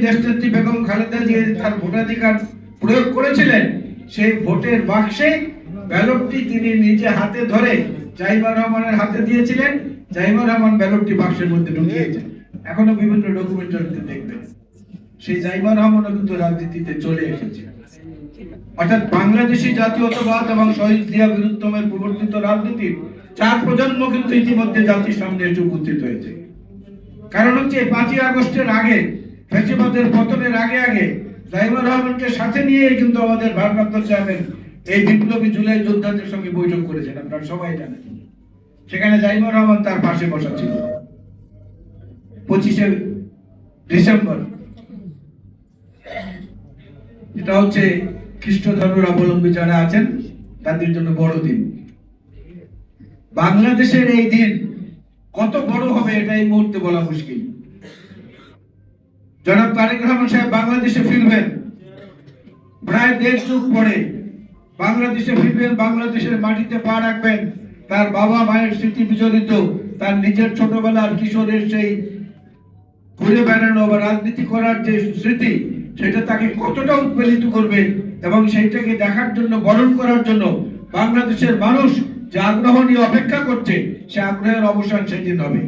দেশনেত্রী বেগম খালেদা জিয়া তার ভোটাধিকার প্রয়োগ করেছিলেন, সেই ভোটের বাক্সে ব্যালটটি তিনি নিজে হাতে ধরে জাইমা রহমানের হাতে দিয়েছিলেন। জাইমা রহমান ব্যালটটি বাক্সের মধ্যে ঢুকিয়েছেন। এখনো বিভিন্ন ডকুমেন্টারিতে দেখবেন সেই জাইমা রহমানও কিন্তু রাজনীতিতে চলে এসেছে। অর্থাৎ বাংলাদেশি জাতীয়তাবাদ এবং শহীদ জিয়া বীরুত্তমের প্রবর্তিত রাজনীতির 4 প্রজন্ম কিন্তু ইতিমধ্যে জাতির সামনে এসে উপস্থিত হয়েছে। কারণ হচ্ছে 5ই আগস্টের আগে, ফ্যাসিবাদের পতনের আগে জাইমা রহমানকে সাথে নিয়ে কিন্তু আমাদের ভারপ্রাপ্ত চেয়ারম্যান এই বিপ্লবী জুলাই যোদ্ধাদের সঙ্গে বৈঠক করেছেন, আপনারা সবাই জানেন। সেখানে জাইমা রহমান তার পাশে বসা ছিল। 25শে ডিসেম্বর, এটা হচ্ছে খ্রিস্ট ধর্মের অবলম্বী যারা আছেন তাদের জন্য বড় দিন। বাংলাদেশের এই দিন কত বড় হবে এটা এই মুহূর্তে বলা মুশকিল। জনাব তারেক রহমান সাহেব বাংলাদেশে ফিরবেন প্রায় 1.5 যুগ পরে। বাংলাদেশে ফিরবেন, বাংলাদেশের মাটিতে পা রাখবেন। তার বাবা মায়ের স্মৃতি বিজড়িত, তার নিজের ছোটবেলার কিশোরের সেই ঘুরে বেড়ানো বা রাজনীতি করার যে স্মৃতি, সেটা তাকে কতটা উৎপেলিত করবে এবং সেইটাকে দেখার জন্য, বরণ করার জন্য বাংলাদেশের মানুষ যে আগ্রহ নিয়ে অপেক্ষা করছে, সে আগ্রহের অবসান সেদিন হবে।